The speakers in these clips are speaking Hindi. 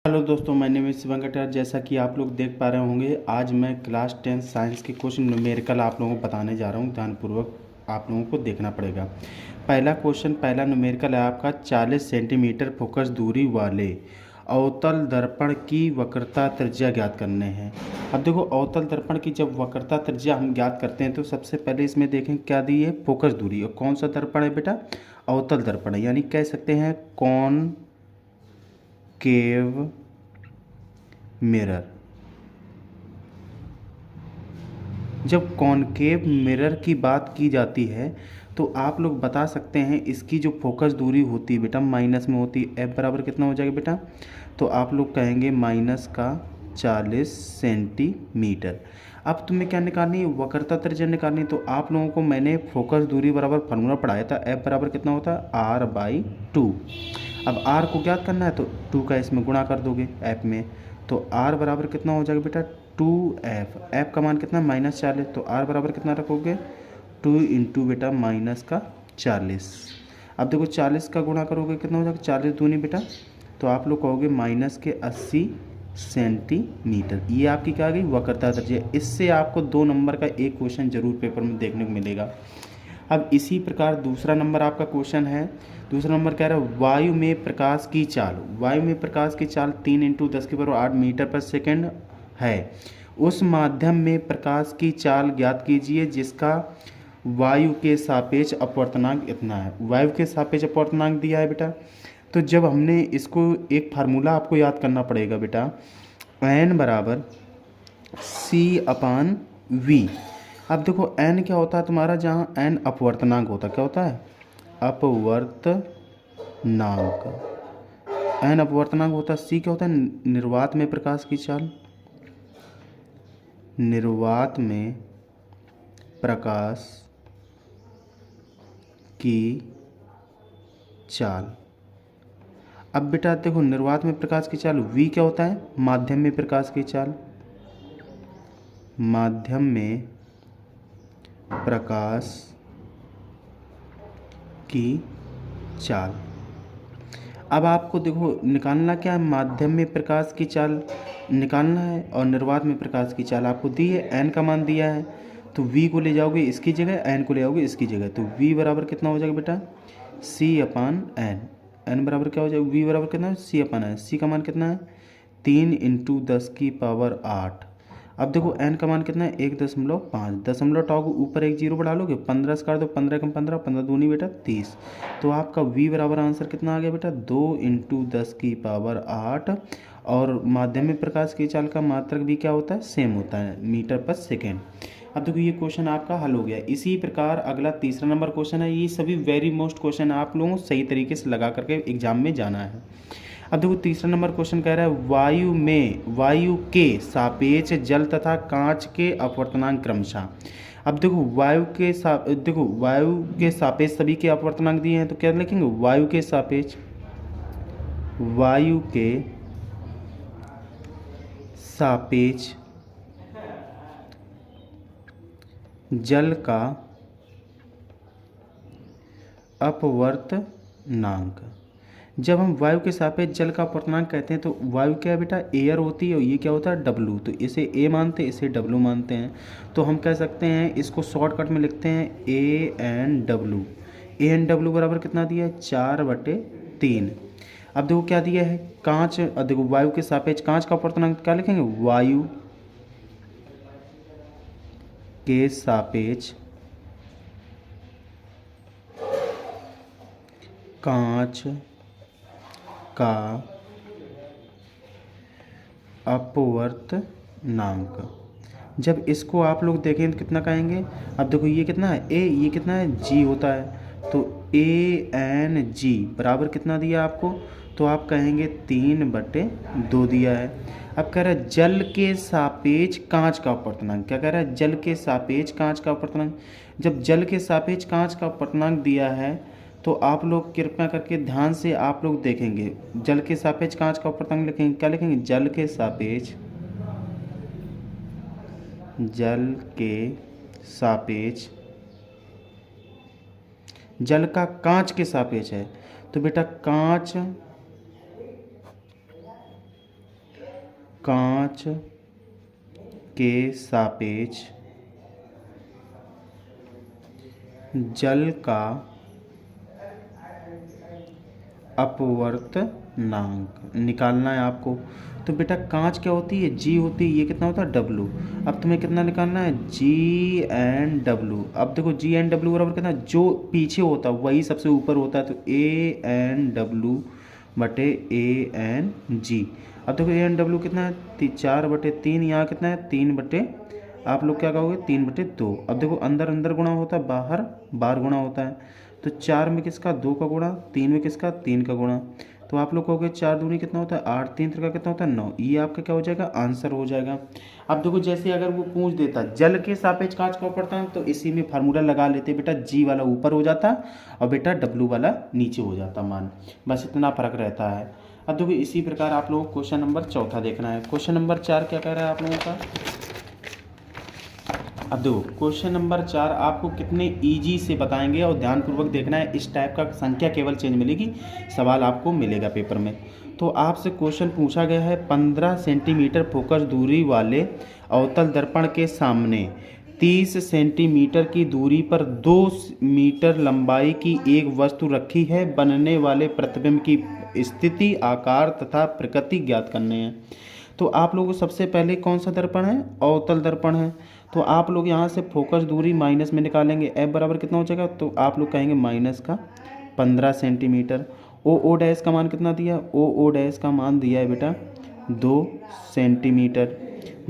हेलो दोस्तों, मैं नेम शिवंकर। जैसा कि आप लोग देख पा रहे होंगे, आज मैं क्लास 10 साइंस के क्वेश्चन न्यूमेरिकल आप लोगों को बताने जा रहा हूं। ध्यानपूर्वक आप लोगों को देखना पड़ेगा। पहला न्यूमेरिकल है आपका 40 सेंटीमीटर फोकस दूरी वाले अवतल दर्पण की वक्रता त्रिज्या ज्ञात करने हैं। अब देखो, अवतल दर्पण की जब वक्रता त्रिज्या हम ज्ञात करते हैं तो सबसे पहले इसमें देखें क्या दी है, फोकस दूरी। और कौन सा दर्पण है बेटा? अवतल दर्पण है, यानी कह सकते हैं कॉनकेव मिरर। जब कॉनकेव मिरर की बात की जाती है तो आप लोग बता सकते हैं इसकी जो फोकस दूरी होती है बेटा माइनस में होती है। एफ बराबर कितना हो जाएगा बेटा? तो आप लोग कहेंगे माइनस का 40 सेंटीमीटर। अब तुम्हें क्या निकालनी है? वक्रता त्रिज्या निकालनी है। तो आप लोगों को मैंने फोकस दूरी बराबर फार्मूला पढ़ाया था। एफ बराबर कितना होता है? R/2। अब R को ज्ञात करना है तो 2 का इसमें गुणा कर दोगे एफ में। तो R बराबर कितना हो जाएगा बेटा? 2F। एफ का मान कितना? -40। तो R बराबर कितना रखोगे? 2 इंटू बेटा माइनस का 40। अब देखो 40 का गुणा करोगे कितना हो जाएगा? 40 दूनी बेटा, तो आप लोग कहोगे माइनस के 80 सेंटीमीटर। ये आपकी क्या आ गई? वक्रता त्रिज्या। इससे आपको 2 नंबर का एक क्वेश्चन जरूर पेपर में देखने को मिलेगा। अब इसी प्रकार दूसरा नंबर आपका क्वेश्चन है। दूसरा नंबर कह रहा है वायु में प्रकाश की चाल। वायु में प्रकाश की चाल 3 × 10⁸ मीटर पर सेकंड है। उस माध्यम में प्रकाश की चाल ज्ञात कीजिए जिसका वायु के सापेक्ष अपवर्तनांक इतना है। वायु के सापेक्ष अपवर्तनांक दिया है बेटा। तो जब हमने इसको एक फार्मूला आपको याद करना पड़ेगा बेटा, n बराबर C/V। अब देखो n क्या होता है तुम्हारा? जहाँ n अपवर्तनांक होता है, क्या होता है? अपवर्तनांक। n अपवर्तनांक होता है। C क्या होता है? निर्वात में प्रकाश की चाल। निर्वात में प्रकाश की चाल। अब बेटा देखो, निर्वात में प्रकाश की चाल V क्या होता है? माध्यम में प्रकाश की चाल। माध्यम में प्रकाश की चाल। अब आपको देखो निकालना क्या है? माध्यम में प्रकाश की चाल निकालना है और निर्वात में प्रकाश की चाल आपको दी है। n का मान दिया है तो v को ले जाओगे इसकी जगह, n को ले जाओगे इसकी जगह। तो v बराबर कितना हो जाएगा बेटा? C/n। n बराबर क्या हो जाएगा? v बराबर कितना है? C/n। c का मान कितना है? 3 × 10⁸। अब देखो n का मान कितना है? 1.5। दशमलव टाओ को ऊपर एक जीरो बढ़ा लोगे, 15 से काट दो, 15 कम 15, 15 दूनी बेटा 30। तो आपका v बराबर आंसर कितना आ गया बेटा? 2 × 10⁸। और माध्यमिक प्रकाश की चाल का मात्रक भी क्या होता है? सेम होता है, मीटर पर सेकेंड। अब देखो ये क्वेश्चन आपका हल हो गया। इसी प्रकार अगला तीसरा नंबर क्वेश्चन है। ये सभी वेरी मोस्ट क्वेश्चन आप लोगों को सही तरीके से लगा करके एग्जाम में जाना है। अब देखो तीसरा नंबर क्वेश्चन कह रहा है वायु के सापेक्ष जल तथा कांच के अपवर्तनांक क्रमशः। अब देखो वायु के सापेक्ष सभी के अपवर्तनांक दिए हैं तो क्या लिखेंगे? वायु के सापेक्ष जल का अपवर्तनांक। जब हम वायु के सापेक्ष जल का अपवर्तनांक कहते हैं तो वायु क्या है बेटा? एयर होती है और ये क्या होता है? डब्लू। तो इसे ए मानते हैं, इसे डब्लू मानते हैं। तो हम कह सकते हैं इसको शॉर्टकट में लिखते हैं AN डब्लू बराबर कितना दिया है? 4/3। अब देखो क्या दिया है? कांच। अब देखो वायु के सापेक्ष कांच का अपवर्तनांक क्या लिखेंगे? वायु के सापेक्ष कांच का अपवर्तनांक। जब इसको आप लोग देखें तो कितना कहेंगे? अब देखो ये कितना है? ए। ये कितना है? जी होता है। तो ANG बराबर कितना दिया आपको? तो आप कहेंगे 3/2 दिया है। अब कह रहा है जल के सापेक्ष कांच का अपवर्तनांक। क्या कह रहा है? जल के सापेक्ष कांच का अपवर्तनांक। जब जल के सापेक्ष कांच का अपवर्तनांक दिया है तो आप लोग कृपया करके ध्यान से आप लोग देखेंगे। जल के सापेक्ष कांच का अपवर्तनांक लिखेंगे, क्या लिखेंगे? जल के सापेक्ष जल का कांच के सापेक्ष है तो बेटा कांच कांच के सापेक्ष जल का अपवर्तनांक निकालना है आपको। तो बेटा कांच क्या होती है, जी होती है, ये कितना होता है डब्लू। अब तुम्हें कितना निकालना है, जी एन डब्लू। अब देखो जी एन डब्लू बराबर कितना, जो पीछे होता है वही सबसे ऊपर होता है, तो ए एन डब्लू बटे ए एन जी। अब देखो ए एन डब्लू कितना है, 4/3, यहाँ कितना है 3 आप लोग क्या कहोगे 3/2। अब देखो अंदर अंदर गुणा होता है, बाहर बाहर गुणा होता है, तो 4 में किसका 2 का गुणा, 3 में किसका 3 का गुणा, तो आप लोग कहोगे 4 दूनी कितना होता है 8, 3 का कितना होता है 9। ये आपका क्या हो जाएगा, आंसर हो जाएगा। अब देखो जैसे अगर वो पूछ देता जल के सापेक्ष कांच का पड़ता है, तो इसी में फार्मूला लगा लेते बेटा, जी वाला ऊपर हो जाता और बेटा डब्लू वाला नीचे हो जाता मान, बस इतना फर्क रहता है। अब देखो इसी प्रकार आप लोगों को क्वेश्चन नंबर 4 देखना है। क्वेश्चन नंबर 4 क्या कह रहा है आप लोगों का। अब देखो क्वेश्चन नंबर 4 आपको कितने इजी से बताएंगे और ध्यानपूर्वक देखना है, इस टाइप का संख्या केवल चेंज मिलेगी, सवाल आपको मिलेगा पेपर में। तो आपसे क्वेश्चन पूछा गया है 15 सेंटीमीटर फोकस दूरी वाले अवतल दर्पण के सामने 30 सेंटीमीटर की दूरी पर 2 मीटर लंबाई की एक वस्तु रखी है, बनने वाले प्रतिबिंब की स्थिति, आकार तथा प्रकृति ज्ञात करने हैं। तो आप लोगों को सबसे पहले कौन सा दर्पण है, अवतल दर्पण है। तो आप लोग यहाँ से फोकस दूरी माइनस में निकालेंगे, एफ बराबर कितना हो जाएगा, तो आप लोग कहेंगे माइनस का 15 सेंटीमीटर। ओ डैश का मान कितना दिया, ओ डैश का मान दिया है बेटा 2 सेंटीमीटर,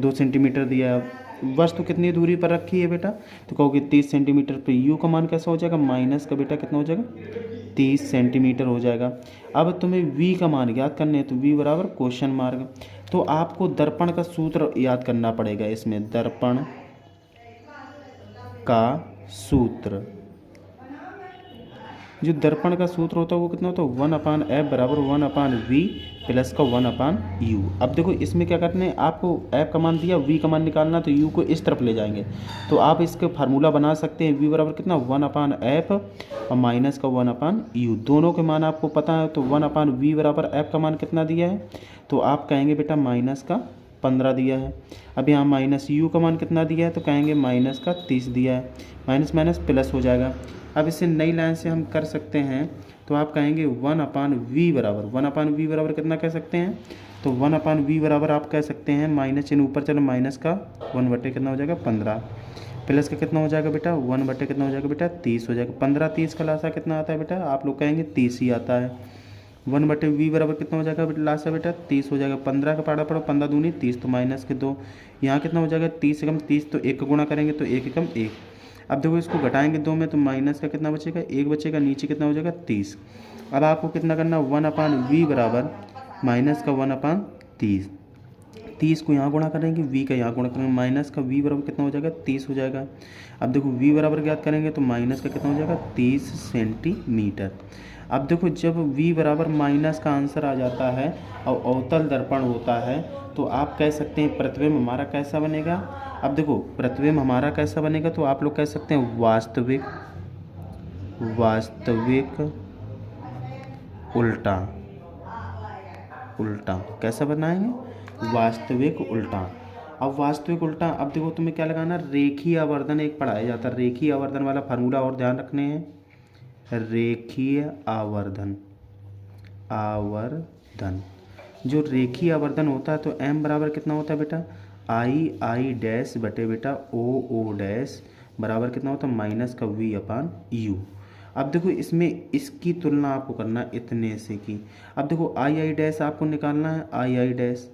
2 सेंटीमीटर दिया है। वस्तु कितनी दूरी पर रखी है बेटा, तो कहोगे 30 सेंटीमीटर पर। यू का मान कैसा हो जाएगा, माइनस का बेटा कितना हो जाएगा 30 सेंटीमीटर हो जाएगा। अब तुम्हें वी का मान याद करने हैं, तो वी बराबर क्वेश्चन मार्क। तो आपको दर्पण का सूत्र याद करना पड़ेगा इसमें, दर्पण का सूत्र, जो दर्पण का सूत्र होता है वो कितना होता है 1/f बराबर 1/v प्लस का 1/u। अब देखो इसमें क्या करना है, आपको f का मान दिया, v का मान निकालना, तो u को इस तरफ ले जाएंगे, तो आप इसके फार्मूला बना सकते हैं। v बराबर कितना 1/f और माइनस का 1/u, दोनों के मान आपको पता है। तो 1/v बराबर f का मान कितना दिया है, तो आप कहेंगे बेटा माइनस का 15 दिया है। अब यहाँ माइनस u का मान कितना दिया है, तो कहेंगे माइनस का 30 दिया है, माइनस माइनस प्लस हो जाएगा। अब इसे नई लाइन से हम कर सकते हैं, तो आप कहेंगे 1/v बराबर कितना कह सकते हैं, तो 1/v बराबर आप कह सकते हैं माइनस चिन्ह ऊपर चलो, माइनस का 1/, कितना हो जाएगा 15, प्लस का कितना हो जाएगा बेटा 1/, कितना हो जाएगा बेटा 30 हो जाएगा। 15 30 का लासा कितना आता है बेटा, आप लोग कहेंगे 30 ही आता है। 1/v बराबर कितना हो जाएगा बेटा, लासा बेटा 30 हो जाएगा। 15 का पाड़ा पड़ो, 15 दूनी 30, तो माइनस के 2, यहाँ कितना हो जाएगा 30 से कम 30, तो 1 का गुणा करेंगे तो 1 एकम 1। अब देखो इसको घटाएंगे 2 में, तो माइनस का कितना बचेगा 1 बचेगा, नीचे कितना हो जाएगा 30। अब आपको कितना करना 1/v बराबर माइनस का 1/30, 30 को यहाँ गुणा करेंगे, v का यहाँ गुणा करेंगे, माइनस का v बराबर कितना हो जाएगा 30 हो जाएगा। अब देखो v बराबर ज्ञात करेंगे, तो माइनस का कितना हो जाएगा 30 सेंटीमीटर। अब देखो जब v बराबर माइनस का आंसर आ जाता है और अवतल दर्पण होता है, तो आप कह सकते हैं प्रतिबिंब हमारा कैसा बनेगा। अब देखो प्रतिबिंब हमारा कैसा बनेगा, तो आप लोग कह सकते हैं वास्तविक उल्टा, कैसा बनाएंगे, वास्तविक उल्टा। अब वास्तविक उल्टा, अब देखो तुम्हें क्या लगाना, रेखीय आवर्धन एक पढ़ाया जाता है, रेखीय आवर्धन वाला फार्मूला और ध्यान रखने हैं, रेखीय आवर्धन, जो रेखीय आवर्धन होता है, तो m बराबर कितना होता है बेटा आई डैश बटे बेटा ओ डैश बराबर कितना होता है माइनस का v/u। अब देखो इसमें इसकी तुलना आपको करना इतने से की। अब देखो आई डैश आपको निकालना है, आई डैश।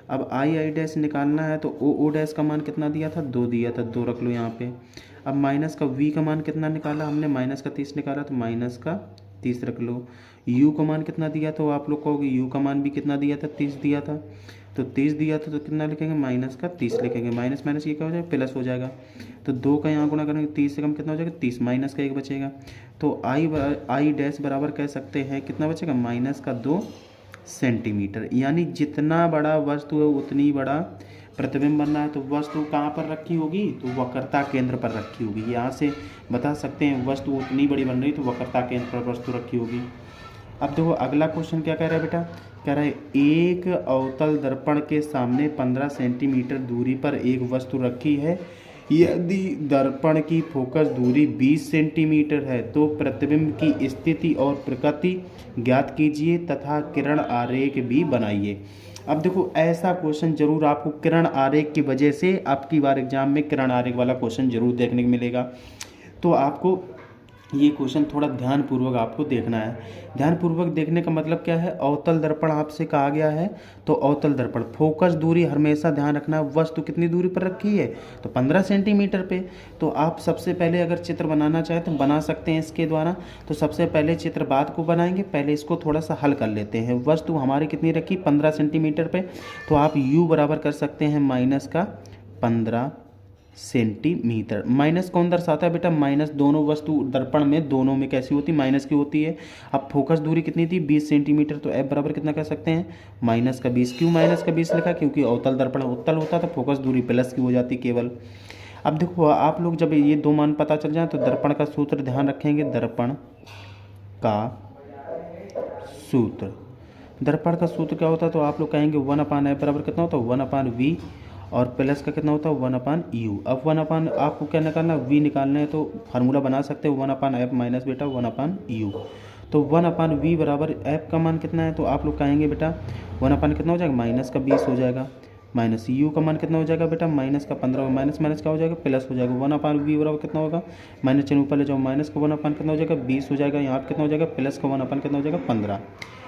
अब आई डैश निकालना है, तो ओ डैश का मान कितना दिया था 2 दिया था, 2 रख लो यहाँ पे। अब माइनस का v का मान कितना निकाला हमने, माइनस का 30 निकाला, तो माइनस का 30 रख लो। u का मान कितना दिया, तो आप लोग कहोगे u का मान भी कितना दिया था 30 दिया था, तो 30 दिया था, तो कितना लिखेंगे माइनस का 30 लिखेंगे, माइनस माइनस ये क्या हो जाएगा प्लस हो जाएगा। तो 2 का यहाँ गुणा करेंगे, 30 से कम कितना हो जाएगा 30, माइनस का 1 बचेगा। तो आई डैश बराबर कह सकते हैं कितना बचेगा माइनस का 2 सेंटीमीटर। यानी जितना बड़ा वस्तु है उतनी बड़ा प्रतिबिंब बनना है, तो वस्तु कहाँ पर रखी होगी, तो वक्रता केंद्र पर रखी होगी। यहाँ से बता सकते हैं वस्तु उतनी बड़ी बन रही तो वक्रता केंद्र पर वस्तु रखी होगी। अब देखो अगला क्वेश्चन क्या कह रहा है बेटा, कह रहा है एक अवतल दर्पण के सामने 15 सेंटीमीटर दूरी पर एक वस्तु रखी है। यदि दर्पण की फोकस दूरी 20 सेंटीमीटर है तो प्रतिबिंब की स्थिति और प्रकृति ज्ञात कीजिए तथा किरण आरेख भी बनाइए। अब देखो ऐसा क्वेश्चन जरूर आपको किरण आरेख की वजह से आपकी बार एग्जाम में किरण आरेख वाला क्वेश्चन जरूर देखने को मिलेगा। तो आपको ये क्वेश्चन थोड़ा ध्यानपूर्वक आपको देखना है। ध्यानपूर्वक देखने का मतलब क्या है, अवतल दर्पण आपसे कहा गया है तो अवतल दर्पण फोकस दूरी हमेशा ध्यान रखना, वस्तु कितनी दूरी पर रखी है तो 15 सेंटीमीटर पे। तो आप सबसे पहले अगर चित्र बनाना चाहें तो बना सकते हैं इसके द्वारा। तो सबसे पहले चित्र बाद को बनाएंगे, पहले इसको थोड़ा सा हल कर लेते हैं। वस्तु हमारी कितनी रखी 15 सेंटीमीटर पे, तो आप u बराबर कर सकते हैं माइनस का 15 सेंटीमीटर। माइनस कौन दर्शाता है बेटा, माइनस दोनों वस्तु दर्पण में दोनों में कैसी होती माइनस की होती है। अब फोकस दूरी कितनी थी 20 सेंटीमीटर, तो f बराबर कितना कर सकते हैं माइनस का 20। क्यों माइनस का 20 लिखा, क्योंकि अवतल दर्पण उत्तल होता तो फोकस दूरी प्लस की हो जाती केवल। अब देखो आप लोग जब ये दो मान पता चल जाए तो दर्पण का सूत्र ध्यान रखेंगे, दर्पण का सूत्र, दर्पण का सूत्र क्या होता है तो आप लोग कहेंगे 1/f बराबर कितना होता है 1/v और प्लस का कितना होता है 1/u। अब 1/, आपको क्या निकालना v निकालना है तो फार्मूला बना सकते हो 1/f माइनस बेटा 1/u। तो 1/v बराबर f का मान कितना है तो आप लोग कहेंगे बेटा 1/, कितना हो जाएगा माइनस का 20 हो जाएगा, माइनस u का मान कितना हो जाएगा बेटा माइनस का 15, माइनस माइनस क्या हो जाएगा प्लस हो जाएगा। 1/v बराबर कितना होगा माइनस चिन्ह ऊपर ले जाओ, माइनस का 1/, कितना हो जाएगा 20 हो जाएगा, यहाँ पर कितना हो जाएगा प्लस का 1/, कितना हो जाएगा 15।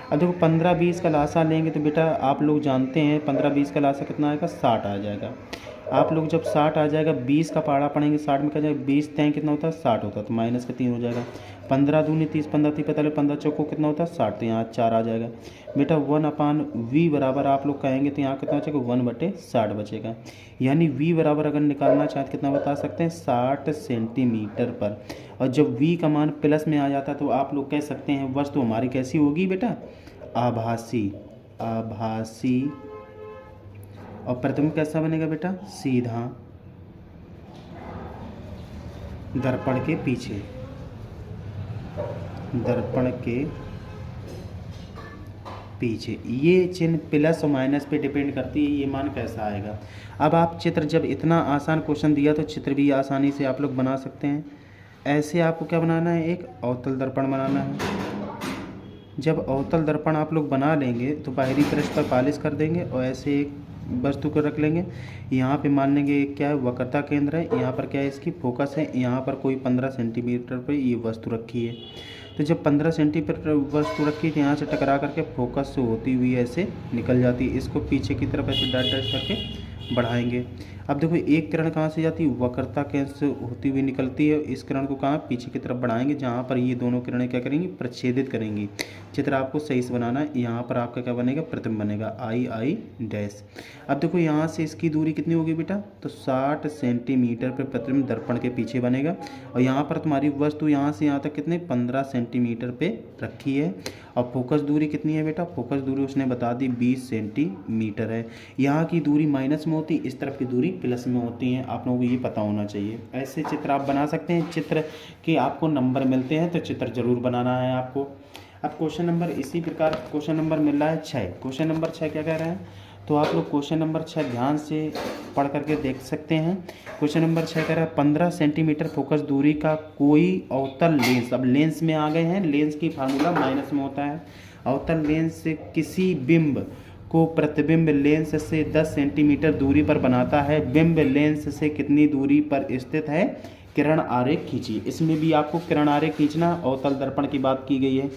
अब देखो 15-20 का लासा लेंगे तो बेटा आप लोग जानते हैं 15-20 का लासा कितना आएगा 60 आ जाएगा। आप लोग जब 60 आ जाएगा 20 का पहाड़ा पढ़ेंगे 60 में क्या जाएगा 20 तय कितना होता है 60 होता है, तो माइनस का 3 हो जाएगा। 15 दूनी 30, 15 30 45, 15 चौको कितना होता है 60, तो यहाँ 4 आ जाएगा बेटा। 1/v बराबर आप लोग कहेंगे तो यहाँ कितना बचेगा 1/60 बचेगा। यानी v बराबर अगर निकालना चाहें तो कितना बता सकते हैं 60 सेंटीमीटर पर। और जब v का मान प्लस में आ जाता है तो आप लोग कह सकते हैं वस्तु हमारी कैसी होगी बेटा आभासी, आभासी। और प्रतिबिंब कैसा बनेगा बेटा सीधा दर्पण के पीछे, दर्पण के पीछे। ये चिन्ह प्लस और माइनस पे डिपेंड करती है ये मान कैसा आएगा। अब आप चित्र, जब इतना आसान क्वेश्चन दिया तो चित्र भी आसानी से आप लोग बना सकते हैं। ऐसे आपको क्या बनाना है एक अवतल दर्पण बनाना है। जब अवतल दर्पण आप लोग बना लेंगे तो बाहरी पृष्ठ पर पॉलिश कर देंगे और ऐसे एक वस्तु को रख लेंगे। यहाँ पे मान लेंगे क्या है वक्रता केंद्र है, यहाँ पर क्या है इसकी फोकस है, यहाँ पर कोई 15 सेंटीमीटर पर ये वस्तु रखी है। तो जब 15 सेंटीमीटर वस्तु रखी तो यहाँ से टकरा करके फोकस से होती हुई ऐसे निकल जाती है। इसको पीछे की तरफ ऐसे डैश डैश करके बढ़ाएंगे। अब देखो एक किरण कहाँ से जाती है वक्रता केंद्र से होती हुई निकलती है। इस किरण को कहाँ पीछे की तरफ बढ़ाएंगे जहाँ पर ये दोनों किरणें क्या करेंगी प्रच्छेदित करेंगी। चित्र आपको सही से बनाना है। यहाँ पर आपका क्या बनेगा प्रतिबिंब बनेगा आई डैश। अब देखो यहाँ से इसकी दूरी कितनी होगी बेटा तो 60 सेंटीमीटर पर प्रतिबिंब दर्पण के पीछे बनेगा। और यहाँ पर तुम्हारी वस्तु यहाँ से यहाँ तक कितने 15 सेंटीमीटर पे रखी है। और फोकस दूरी कितनी है बेटा फोकस दूरी उसने बता दी 20 सेंटीमीटर है। यहाँ की दूरी माइनस में होती, इस तरफ की दूरी प्लस में होती है, आप लोगों को ये पता होना चाहिए। ऐसे चित्र आप बना सकते हैं। चित्र के आपको नंबर मिलते हैं तो चित्र जरूर बनाना है आपको। अब क्वेश्चन नंबर इसी प्रकार क्वेश्चन नंबर मिल रहा है 6। क्वेश्चन नंबर 6 क्या कह रहे हैं तो आप लोग क्वेश्चन नंबर 6 ध्यान से पढ़ करके देख सकते हैं। क्वेश्चन नंबर 6 कह रहा है 15 सेंटीमीटर फोकस दूरी का कोई अवतल लेंस, अब लेंस में आ गए हैं, लेंस की फार्मूला माइनस में होता है। अवतल लेंस से किसी बिंब को प्रतिबिंब लेंस से 10 सेंटीमीटर दूरी पर बनाता है। बिंब लेंस से कितनी दूरी पर स्थित है किरण आरेख खींचिए। इसमें भी आपको किरण आरेख खींचना अवतल दर्पण की बात की गई है।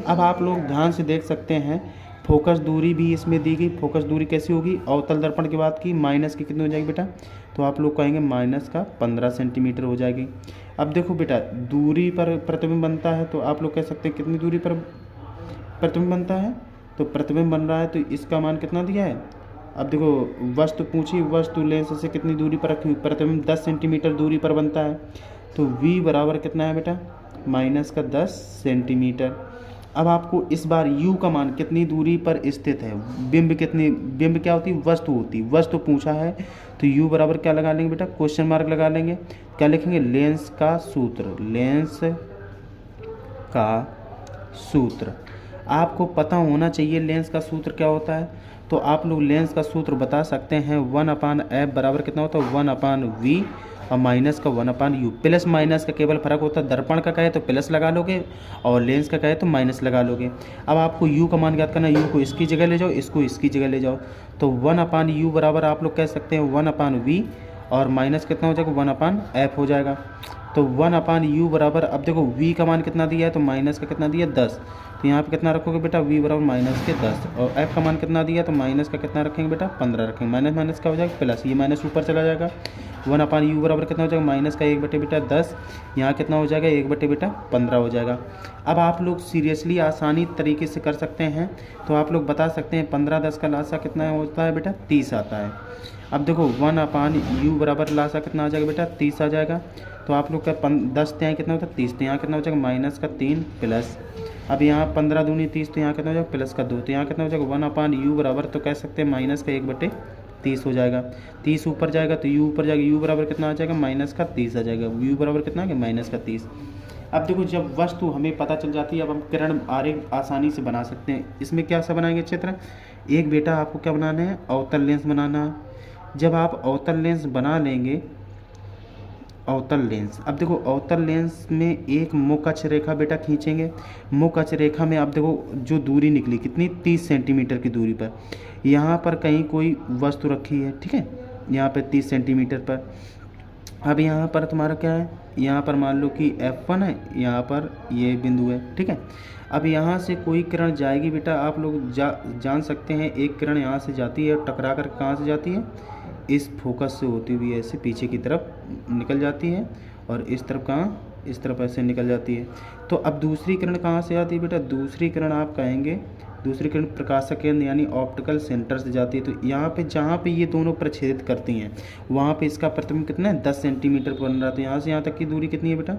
अब आप लोग ध्यान से देख सकते हैं फोकस दूरी भी इसमें दी गई। फोकस दूरी कैसी होगी अवतल दर्पण की बात की माइनस की कितनी हो जाएगी बेटा तो आप लोग कहेंगे माइनस का 15 सेंटीमीटर हो जाएगी। अब देखो बेटा दूरी पर प्रतिबिंब बनता है तो आप लोग कह सकते हैं कितनी दूरी पर प्रतिबिंब बनता है तो प्रतिबिंब बन रहा है तो इसका मान कितना दिया है। अब देखो वस्तु पूछी वस्तु लेंस से कितनी दूरी पर रखी हुई प्रतिबिंब 10 सेंटीमीटर दूरी पर बनता है तो v बराबर कितना है बेटा माइनस का 10 सेंटीमीटर। अब आपको इस बार u का मान कितनी दूरी पर स्थित है, बिंब क्या होती है वस्तु होती है, वस्तु पूछा है तो u बराबर क्या लगा लेंगे बेटा क्वेश्चन मार्क लगा लेंगे। क्या लिखेंगे लेंस का सूत्र, लेंस का सूत्र। आपको पता होना चाहिए लेंस का सूत्र क्या होता है। तो आप लोग लेंस का सूत्र बता सकते हैं 1/f बराबर कितना होता है 1/v और माइनस का 1/u। प्लस माइनस का केवल फर्क होता है, दर्पण का कहे तो प्लस लगा लोगे और लेंस का कहे तो माइनस लगा लोगे। अब आपको u का मान ज्ञात करना है, u को इसकी जगह ले जाओ, इसको इसकी जगह ले जाओ। तो 1/u बराबर आप लोग कह सकते हैं 1/v और माइनस कितना हो जाएगा 1/f हो जाएगा। तो 1/u बराबर, अब देखो v का मान कितना दिया है तो माइनस का कितना दिया 10, तो यहाँ पे कितना रखोगे बेटा v बराबर माइनस के 10 और f का मान कितना दिया तो माइनस का कितना रखेंगे बेटा 15 रखेंगे। माइनस माइनस का हो जाएगा प्लस, ये माइनस ऊपर चला जाएगा। 1/u बराबर कितना हो जाएगा माइनस का 1/10, यहाँ कितना हो जाएगा 1/15 हो जाएगा। अब आप लोग सीरियसली आसानी तरीके से कर सकते हैं, तो आप लोग बता सकते हैं 15 10 का लासा कितना होता है बेटा 30 आता है। अब देखो 1/u बराबर लासा कितना आ जाएगा बेटा 30 आ जाएगा। तो आप लोग का 10 यहाँ कितना होता है 30, तो यहाँ कितना हो जाएगा माइनस का 3 प्लस, अब यहाँ 15 दूनी 30, तो यहाँ कितना हो जाएगा प्लस का 2, तो यहाँ कितना हो जाएगा 1/u बराबर तो कह सकते हैं माइनस का 1/30 हो जाएगा। 30 ऊपर जाएगा तो u ऊपर जाएगा, u बराबर कितना आ जाएगा माइनस का 30 आ जाएगा, u बराबर कितना आ गया माइनस का 30। अब देखो जब वस्तु हमें पता चल जाती है, अब हम किरण आरेख आसानी से बना सकते हैं। इसमें क्या सा बनाएंगे चित्र, एक बेटा आपको क्या बनाना है अवतल लेंस बनाना है। जब आप अवतल लेंस बना लेंगे, अवतल लेंस, अब देखो अवतल लेंस में एक मुख अक्ष रेखा बेटा खींचेंगे। मुख अक्ष रेखा में आप देखो जो दूरी निकली कितनी 30 सेंटीमीटर की दूरी पर, यहाँ पर कहीं कोई वस्तु रखी है, ठीक है, यहाँ पर 30 सेंटीमीटर पर। अब यहाँ पर तुम्हारा क्या है, यहाँ पर मान लो कि F1 है, यहाँ पर ये बिंदु है, ठीक है। अब यहाँ से कोई किरण जाएगी बेटा, आप लोग जान सकते हैं एक किरण यहाँ से जाती है, टकरा कर कहाँ से जाती है, इस फोकस से होती हुई ऐसे पीछे की तरफ निकल जाती है और इस तरफ कहाँ, इस तरफ ऐसे निकल जाती है। तो अब दूसरी किरण कहाँ से आती है बेटा, दूसरी किरण आप कहेंगे, दूसरी किरण प्रकाशक केंद्र यानी ऑप्टिकल सेंटर से जाती है। तो यहाँ पे जहाँ पे ये दोनों प्रच्छेदित करती हैं वहाँ पे इसका प्रतिबिंब कितना है 10 सेंटीमीटर बन रहा है। तो यहाँ से यहाँ तक की दूरी कितनी है बेटा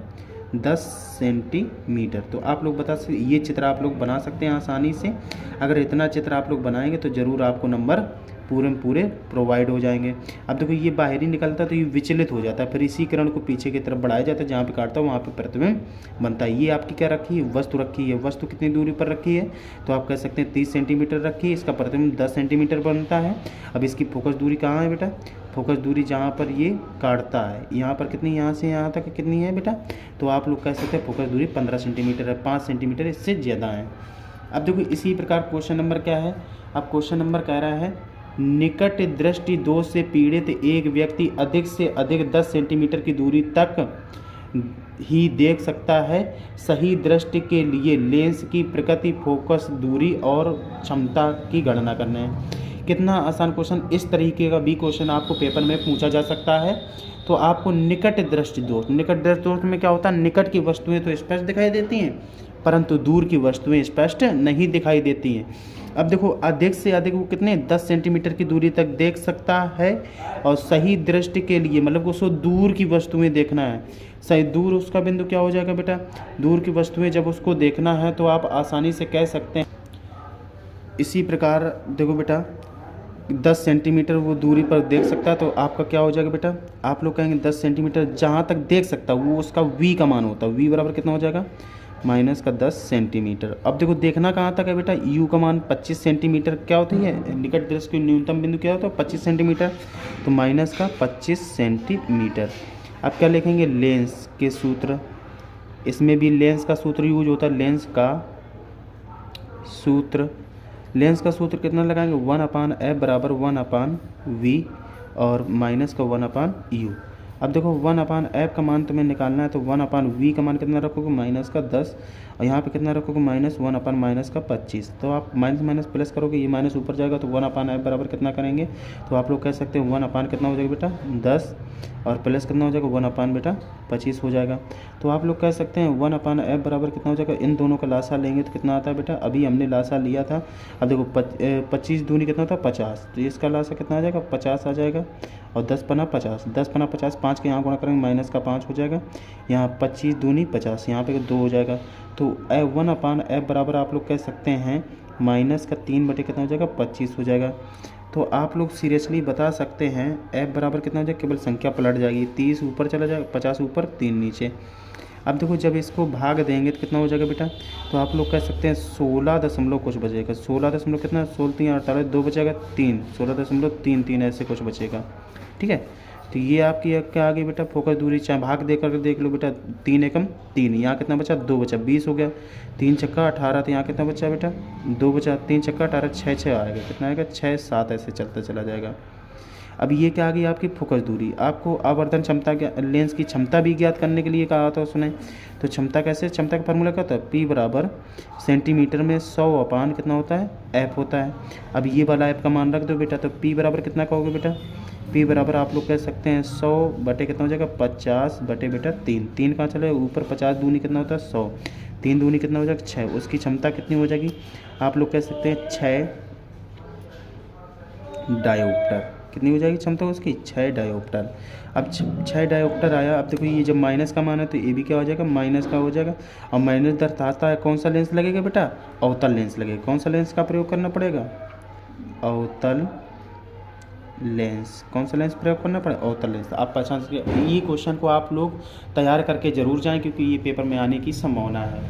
10 सेंटीमीटर। तो आप लोग बता सकते, ये चित्र आप लोग बना सकते हैं आसानी से। अगर इतना चित्र आप लोग बनाएंगे तो ज़रूर आपको नंबर पूरे में पूरे प्रोवाइड हो जाएंगे। अब देखो ये बाहरी निकलता है तो ये विचलित हो जाता है, फिर इसी किरण को पीछे की तरफ बढ़ाया जाता है, जहाँ पे काटता है वहाँ पे प्रतिबिंब बनता है। ये आपकी क्या रखी है, वस्तु रखी है। वस्तु कितनी दूरी पर रखी है, तो आप कह सकते हैं 30 सेंटीमीटर रखी है, इसका प्रतिबिंब 10 सेंटीमीटर बनता है। अब इसकी फोकस दूरी कहाँ है बेटा, फोकस दूरी जहाँ पर ये काटता है, यहाँ पर कितनी, यहाँ से यहाँ तक कितनी है बेटा, तो आप लोग कह सकते हैं फोकस दूरी 15 सेंटीमीटर है, 5 सेंटीमीटर इससे ज़्यादा है। अब देखो इसी प्रकार क्वेश्चन नंबर क्या है, अब क्वेश्चन नंबर कह रहा है निकट दृष्टि दोष से पीड़ित एक व्यक्ति अधिक से अधिक 10 सेंटीमीटर की दूरी तक ही देख सकता है। सही दृष्टि के लिए लेंस की प्रकृति, फोकस दूरी और क्षमता की गणना करना है। कितना आसान क्वेश्चन, इस तरीके का भी क्वेश्चन आपको पेपर में पूछा जा सकता है। तो आपको निकट दृष्टि दोष, निकट दृष्टि दोष में क्या होता है, निकट की वस्तुएं तो स्पष्ट दिखाई देती हैं परंतु दूर की वस्तुएं स्पष्ट नहीं दिखाई देती हैं। अब देखो अधिक से अधिक वो कितने 10 सेंटीमीटर की दूरी तक देख सकता है और सही दृष्टि के लिए मतलब उसको दूर की वस्तुएं देखना है। सही दूर उसका बिंदु क्या हो जाएगा बेटा, दूर की वस्तुएं जब उसको देखना है तो आप आसानी से कह सकते हैं। इसी प्रकार देखो बेटा 10 सेंटीमीटर वो दूरी पर देख सकता है तो आपका क्या हो जाएगा बेटा, आप लोग कहेंगे 10 सेंटीमीटर जहाँ तक देख सकता है वो उसका v का मान होता है। v बराबर कितना हो जाएगा माइनस का 10 सेंटीमीटर। अब देखो देखना कहाँ तक है बेटा, u का मान 25 सेंटीमीटर क्या होती है, निकट दृष्टि की न्यूनतम बिंदु क्या होता है 25 सेंटीमीटर, तो माइनस का 25 सेंटीमीटर। अब क्या लिखेंगे, लेंस के सूत्र, इसमें भी लेंस का सूत्र यूज होता है। लेंस का सूत्र, लेंस का सूत्र कितना लगाएंगे 1/f बराबर 1/v और माइनस का 1/u। अब देखो 1/f का मान तुम्हें निकालना है तो 1/v का मान कितना रखोगे माइनस का 10 और यहाँ पे कितना रखोगे माइनस 1/माइनस का 25। तो आप माइनस माइनस प्लस करोगे, ये माइनस ऊपर जाएगा तो 1/f बराबर कितना करेंगे, तो आप लोग कह सकते हैं 1/ कितना हो जाएगा बेटा 10 और प्लस कितना हो जाएगा 1/ बेटा 25 हो जाएगा। तो आप लोग कह सकते हैं 1/f बराबर कितना हो जाएगा, इन दोनों का लासा लेंगे तो कितना आता है बेटा, अभी हमने लासा लिया था। अब देखो 25 दूनी कितना होता है 50, तो इसका लासा कितना आ जाएगा 50 आ जाएगा और 10×50, 10×50 5 के यहाँ गुणा करेंगे माइनस का 5 हो जाएगा, यहाँ 25 दूनी 50, यहाँ पे 2 हो जाएगा। तो 1/f बराबर आप लोग कह सकते हैं माइनस का 3 बटे कितना हो जाएगा 25 हो जाएगा। तो आप लोग सीरियसली बता सकते हैं f बराबर कितना हो जाएगा, केवल संख्या पलट जाएगी, 30 ऊपर चला जाएगा 50 ऊपर 3 नीचे। अब देखो जब इसको भाग देंगे तो कितना हो जाएगा बेटा, तो आप लोग कह सकते हैं 16 दशमलव कुछ बचेगा, 16 दशमलव कितना, 16 3 48, 2 बचेगा 3, 16.33 ऐसे कुछ बचेगा। ठीक है, तो ये आपकी क्या आ गई बेटा फोकस दूरी, चाहे भाग दे करके देख लो बेटा, 3 एकम 3, यहाँ कितना बचा 2 बचा, 20 हो गया, 3 छक्का 18, तो यहाँ कितना बचा बेटा 2 बचा, 3 छक्का 18, 6 6 आएगा, कितना आएगा 6 7, ऐसे चलता चला जाएगा। अब ये क्या आ गई आपकी फोकस दूरी। आपको आवर्धन क्षमता, लेंस की क्षमता भी ज्ञात करने के लिए कहा था उसने, तो क्षमता कैसे, क्षमता का फार्मूला क्या होता है, P बराबर सेंटीमीटर में 100 कितना होता है, F होता है। अब ये वाला F का मान रख दो बेटा, तो P बराबर कितना कहोगे बेटा, P बराबर आप लोग कह सकते हैं 100 बटे कितना हो जाएगा 50 बटे बेटा 3, 3 कहाँ चले ऊपर, 50 दूनी कितना होता है 100, 3 दूनी कितना हो जाएगा 6, उसकी क्षमता कितनी हो जाएगी, आप लोग कह सकते हैं 6 डायोप्टर, कितनी हो जाएगी क्षमता उसकी 6 डायोप्टर। अब 6 डायोप्टर आया। अब देखो ये जब माइनस का मान है तो ये भी क्या हो जाएगा, माइनस का हो जाएगा। और माइनस दर्शाता है कौन सा लेंस लगेगा बेटा, अवतल लेंस लगेगा। कौन सा लेंस का प्रयोग करना पड़ेगा, अवतल लेंस। कौन सा लेंस प्रयोग करना पड़ेगा, अवतल लेंस। आप पहचान सकते, ये क्वेश्चन को आप लोग तैयार करके ज़रूर जाएँ क्योंकि ये पेपर में आने की संभावना है।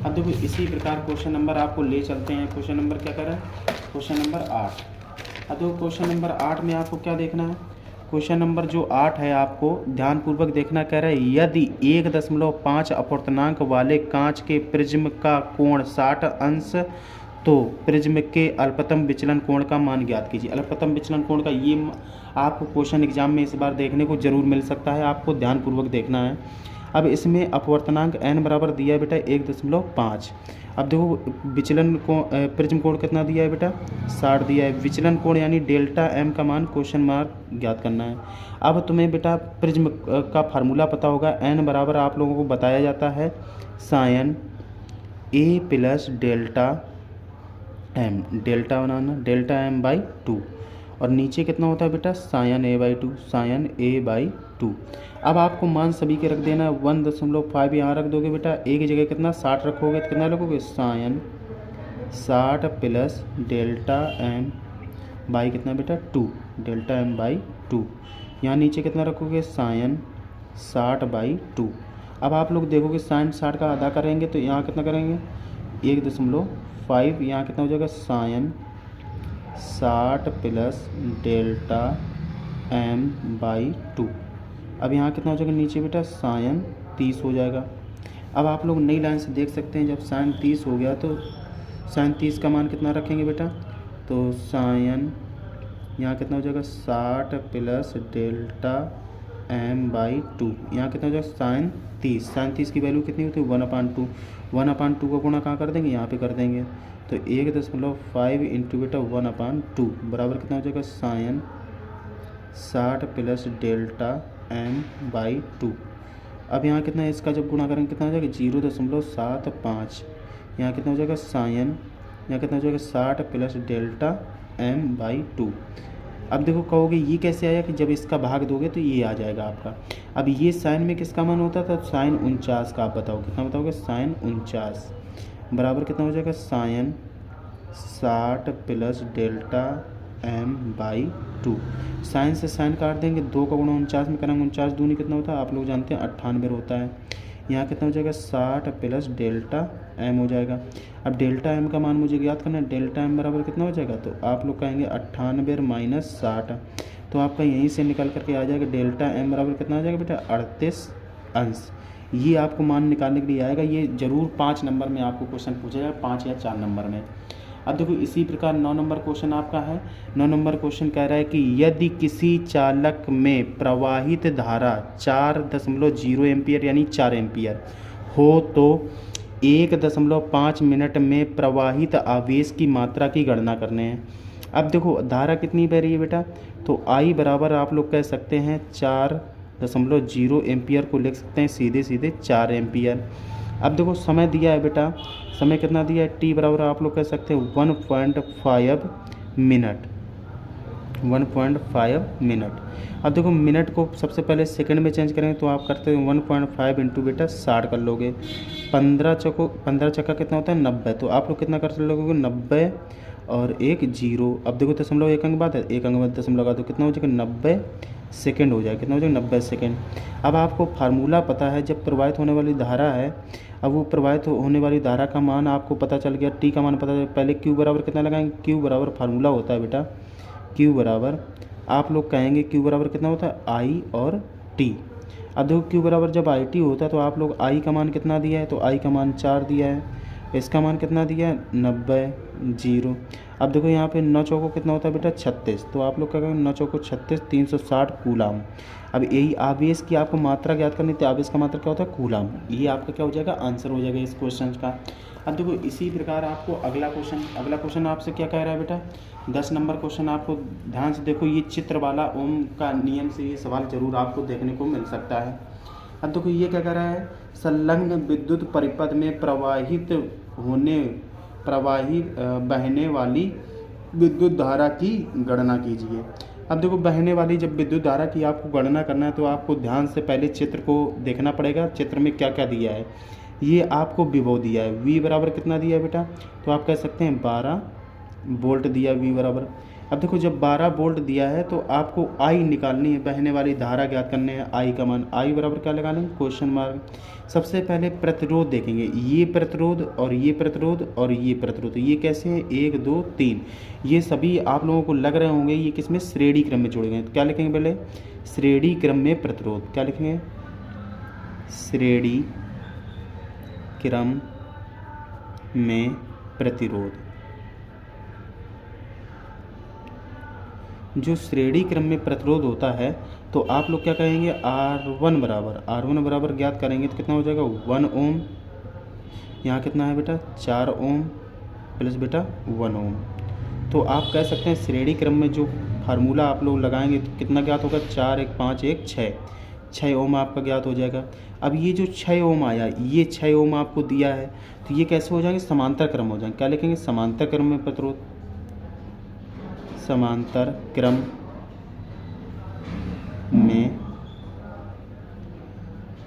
अब देखो इसी प्रकार क्वेश्चन नंबर आपको ले चलते हैं। क्वेश्चन नंबर क्या कर रहा है, क्वेश्चन नंबर 8। अब देखो क्वेश्चन नंबर 8 में आपको क्या देखना है, क्वेश्चन नंबर जो 8 है आपको ध्यानपूर्वक देखना। कह रहा है यदि 1.5 अपवर्तनांक वाले कांच के प्रिज्म का कोण 60 अंश तो प्रिज्म के अल्पतम विचलन कोण का मान ज्ञात कीजिए। अल्पतम विचलन कोण का ये आपको क्वेश्चन एग्जाम में इस बार देखने को जरूर मिल सकता है, आपको ध्यानपूर्वक देखना है। अब इसमें अपवर्तनांक n बराबर दिया है बेटा 1.5। अब देखो विचलन को प्रिज्म कोण कितना दिया है बेटा 60 दिया है। विचलन कोण यानी डेल्टा m का मान क्वेश्चन मार्क ज्ञात करना है। अब तुम्हें बेटा प्रिज्म का फार्मूला पता होगा, n बराबर आप लोगों को बताया जाता है sine a plus delta m, delta बनाना डेल्टा m बाई 2, और नीचे कितना होता है बेटा sine a by 2, sine a by 2। अब आपको मान सभी के रख देना है, 1.5 यहाँ रख दोगे बेटा, एक जगह कितना 60 रखोगे तो कितना रखोगे sine 60 plus delta m by कितना बेटा 2, डेल्टा m बाई 2। यहाँ नीचे कितना रखोगे साइन 60 बाई 2। अब आप लोग देखोगे साइन 60 का आधा करेंगे तो यहाँ कितना करेंगे 1.5, यहाँ कितना हो जाएगा sine 60 plus delta m by 2। अब यहाँ कितना हो जाएगा नीचे बेटा साइन 30 हो जाएगा। अब आप लोग नई लाइन से देख सकते हैं, जब साइन 30 हो गया तो साइन 30 का मान कितना रखेंगे बेटा, तो साइन यहाँ कितना हो जाएगा 60 प्लस डेल्टा m बाई 2। यहाँ कितना हो जाएगा साइन 30, साइन 30 की वैल्यू कितनी होती है 1/2, 1/2 का गुणा कहाँ कर देंगे, यहाँ पे कर देंगे। तो 1.5 इंटू बेटा 1/2 बराबर कितना हो जाएगा sine 60 plus delta m by 2। अब यहाँ कितना है, इसका जब गुणा करेंगे कितना हो जाएगा 0.75। यहाँ कितना हो जाएगा साइन, यहाँ कितना हो जाएगा 60 प्लस डेल्टा m बाई 2। अब देखो कहोगे ये कैसे आया कि जब इसका भाग दोगे तो ये आ जाएगा आपका। अब ये साइन में किसका मान होता था, साइन 49 का। आप बताओ कितना बताओगे, साइन 49 बराबर कितना हो जाएगा sine 60 plus delta m by 2। Sine से साइन काट देंगे, 2 का गुणा 49 में करेंगे, 49 दूनी कितना होता है आप लोग जानते हैं 98 होता है। यहाँ कितना हो जाएगा 60 प्लस डेल्टा m हो जाएगा। अब डेल्टा m का मान मुझे ज्ञात करना है, डेल्टा m बराबर कितना हो जाएगा, तो आप लोग कहेंगे 98 माइनस 60, तो आपका यहीं से निकल करके आ जाएगा डेल्टा m बराबर कितना आ जाएगा बेटा 38 अंश। ये आपको मान निकालने के लिए आएगा, ये जरूर 5 नंबर में आपको क्वेश्चन पूछा जाएगा, 5 या 4 नंबर में। अब देखो इसी प्रकार 9 नंबर क्वेश्चन आपका है। 9 नंबर क्वेश्चन कह रहा है कि यदि किसी चालक में प्रवाहित धारा 4.0 एम्पियर यानी 4 एम्पियर हो तो 1.5 मिनट में प्रवाहित आवेश की मात्रा की गणना करने हैं। अब देखो धारा कितनी बह रही है बेटा, तो I बराबर आप लोग कह सकते हैं 4.0 एम्पियर को लिख सकते हैं सीधे सीधे 4 एम्पियर। अब देखो समय दिया है बेटा, समय कितना दिया है, t बराबर आप लोग कह सकते हैं 1.5 मिनट, 1.5 मिनट। अब देखो मिनट को सबसे पहले सेकंड में चेंज करेंगे तो आप करते हैं 1.5 इंटू बेटा 60 कर लोगे, 15 चक्का कितना होता है 90, तो आप लोग कितना कर लोगे 90 और 1 0। अब देखो दशमलव एक अंक बाद है, एक अंक बाद दशमलव लगा दो कितना हो जाएगा 90 सेकेंड हो जाएगा। कितना हो जाएगा 90 सेकेंड। अब आपको फार्मूला पता है, जब प्रवाहित होने वाली धारा है, अब वो प्रवाहित होने वाली धारा का मान आपको पता चल गया, टी का मान पता चल, पहले क्यू बराबर कितना लगाएंगे, क्यू बराबर फार्मूला होता है बेटा, क्यू बराबर आप लोग कहेंगे क्यू बराबर कितना होता है आई और टी। अब देखो क्यू बराबर जब आई टी होता है तो आप लोग आई का मान कितना दिया है, तो आई का मान 4 दिया है, इसका मान कितना दिया है 90 0। अब देखो यहाँ पे 9 चौको कितना होता है बेटा 36, तो आप लोग क्या करेंगे 9 चौको 36 360 कूलाम। अब यही आवेश की आपको मात्रा ज्ञात करनी थी, आवेश का मात्रा क्या होता है कूलाम, ये आपका क्या हो जाएगा आंसर हो जाएगा इस क्वेश्चन का। अब देखो इसी प्रकार आपको अगला क्वेश्चन आपसे क्या कह रहा है बेटा 10 नंबर क्वेश्चन आपको ध्यान से देखो, ये चित्र वाला ओम का नियम से ये सवाल जरूर आपको देखने को मिल सकता है। अब देखो ये क्या कह रहा है, संलग्न विद्युत परिपथ में बहने वाली विद्युत धारा की गणना कीजिए। अब देखो बहने वाली जब विद्युत धारा की आपको गणना करना है तो आपको ध्यान से पहले चित्र को देखना पड़ेगा, चित्र में क्या क्या दिया है। ये आपको विभव दिया है, V बराबर कितना दिया है बेटा, तो आप कह सकते हैं 12 वोल्ट दिया V बराबर। अब देखो जब 12 वोल्ट दिया है तो आपको I निकालनी है, बहने वाली धारा ज्ञात करने है, I का मान, I बराबर क्या लगा लेंगे क्वेश्चन मार्क। सबसे पहले प्रतिरोध देखेंगे, ये प्रतिरोध और ये प्रतिरोध और ये प्रतिरोध, ये कैसे हैं 1 2 3, ये सभी आप लोगों को लग रहे होंगे ये किसमें श्रेणी क्रम में जोड़े गए। क्या लिखेंगे पहले श्रेणी क्रम में प्रतिरोध, क्या लिखेंगे श्रेणी क्रम में प्रतिरोध। जो श्रेणी क्रम में प्रतिरोध होता है तो आप लोग क्या कहेंगे R1 बराबर ज्ञात करेंगे तो कितना हो जाएगा 1 ओम, यहाँ कितना है बेटा 4 ओम प्लस बेटा 1 ओम। तो आप कह सकते हैं श्रेणी क्रम में जो फार्मूला आप लोग लगाएंगे तो कितना ज्ञात होगा 4 1 5 1 6 ओम आपका ज्ञात हो जाएगा। अब ये जो 6 ओम आया, ये 6 ओम आपको दिया है तो ये कैसे हो जाएंगे समांतर क्रम हो जाएंगे। क्या लिखेंगे समांतर क्रम में प्रतिरोध, समांतर क्रम में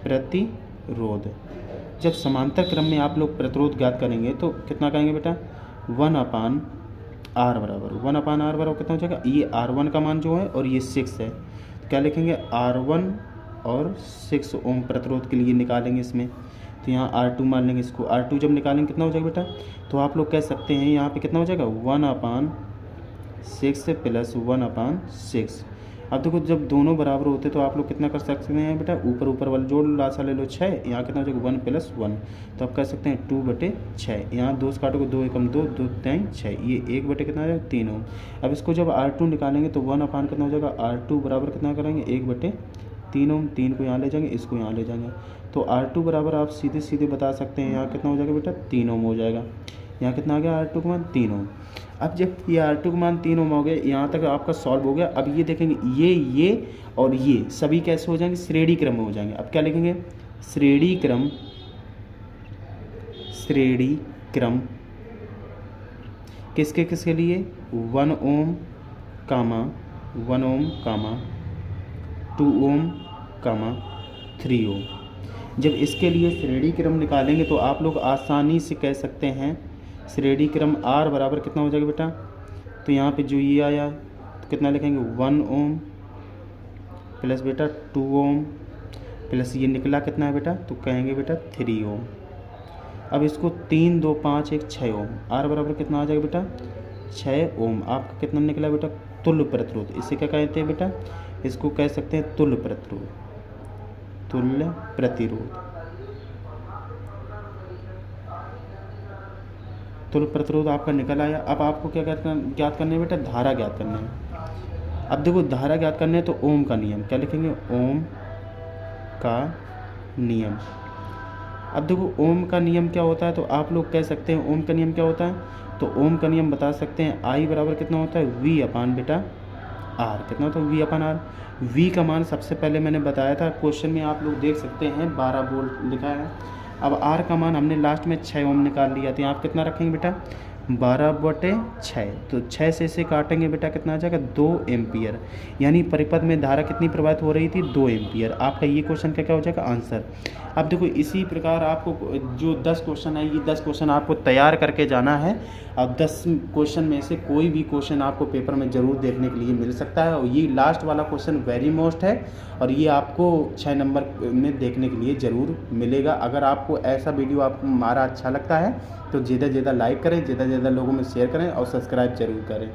प्रतिरोध। जब समांतर क्रम में आप लोग प्रतिरोध ज्ञात करेंगे तो कितना कहेंगे बेटा 1/r बराबर 1/r बराबर कितना हो जाएगा, ये R1 का मान जो है और ये 6 है, तो क्या लिखेंगे R1 और 6 ओम प्रतिरोध के लिए निकालेंगे इसमें, तो यहाँ R2 मान लेंगे, इसको R2 जब निकालेंगे कितना हो जाएगा बेटा, तो आप लोग कह सकते हैं यहाँ पे कितना हो जाएगा 1/6 प्लस 1/6। अब देखो जब दोनों बराबर होते तो आप लोग कितना कर सकते हैं बेटा, ऊपर वाला जोड़ लासा ले लो 6, यहाँ कितना हो जाएगा 1 + 1, तो आप कह सकते हैं 2/6। यहाँ 2 से काटोगे 2 एकम 2 2 3 6, ये 1 कितना हो जाएगा 3 ओम। अब इसको जब R2 निकालेंगे तो 1/, कितना हो जाएगा R2 बराबर कितना करेंगे 1/3 ओम, 3 को यहाँ ले जाएंगे, इसको यहाँ ले जाएंगे, तो R2 बराबर आप सीधे बता सकते हैं यहाँ कितना हो जाएगा बेटा 3 ओम हो जाएगा। यहाँ कितना आ गया R2 का मान 3 ओम। अब जब ये R2 का मान 3 ओम हो गया, यहाँ तक आपका सॉल्व हो गया। अब ये देखेंगे ये और ये सभी कैसे हो जाएंगे श्रेणी क्रम में हो जाएंगे। अब क्या लिखेंगे श्रेणी क्रम किसके लिए 1 ओम 2 ओम 3 ओम। जब इसके लिए श्रेणी क्रम निकालेंगे तो आप लोग आसानी से कह सकते हैं श्रेणी क्रम R बराबर कितना हो जाएगा बेटा, तो यहाँ पे जो ये आया तो कितना लिखेंगे 1 ओम प्लस बेटा 2 ओम प्लस ये निकला कितना है बेटा, तो कहेंगे बेटा 3 ओम। अब इसको 3 2 5 1 6 ओम, R बराबर कितना आ जाएगा बेटा 6 ओम। आपका कितना निकला बेटा तुल्य प्रतिरोध, इसे क्या कहते हैं बेटा, इसको कह सकते हैं तुल्य प्रतिरोध आपका निकल आया। अब आपको क्या ज्ञात करना है बेटा धारा ज्ञात करना है। अब देखो धारा ज्ञात करना है तो ओम का नियम, क्या लिखेंगे ओम का नियम। अब देखो ओम का नियम क्या होता है, तो आप लोग कह सकते हैं ओम का नियम क्या होता है, तो ओम का नियम बता सकते हैं I बराबर कितना होता है V/r, कितना होता है V/r। V का मान सबसे पहले मैंने बताया था क्वेश्चन में, आप लोग देख सकते हैं 12 वोल्ट लिखा है। अब R का मान हमने लास्ट में 6 ओम निकाल लिया, तो यहाँ आप कितना रखेंगे बेटा 12/6, तो 6 से इसे काटेंगे बेटा कितना आ जाएगा 2 एम्पियर, यानी परिपथ में धारा कितनी प्रवाहित हो रही थी 2 एम्पियर। आपका ये क्वेश्चन का क्या हो जाएगा आंसर। अब देखो इसी प्रकार आपको जो 10 क्वेश्चन है, ये 10 क्वेश्चन आपको तैयार करके जाना है। अब 10 क्वेश्चन में से कोई भी क्वेश्चन आपको पेपर में ज़रूर देखने के लिए मिल सकता है, और ये लास्ट वाला क्वेश्चन वेरी मोस्ट है, और ये आपको 6 नंबर में देखने के लिए ज़रूर मिलेगा। अगर आपको ऐसा वीडियो आपको हमारा अच्छा लगता है तो ज़्यादा से ज़्यादा लाइक करें, ज़्यादा से ज़्यादा लोगों में शेयर करें और सब्सक्राइब जरूर करें।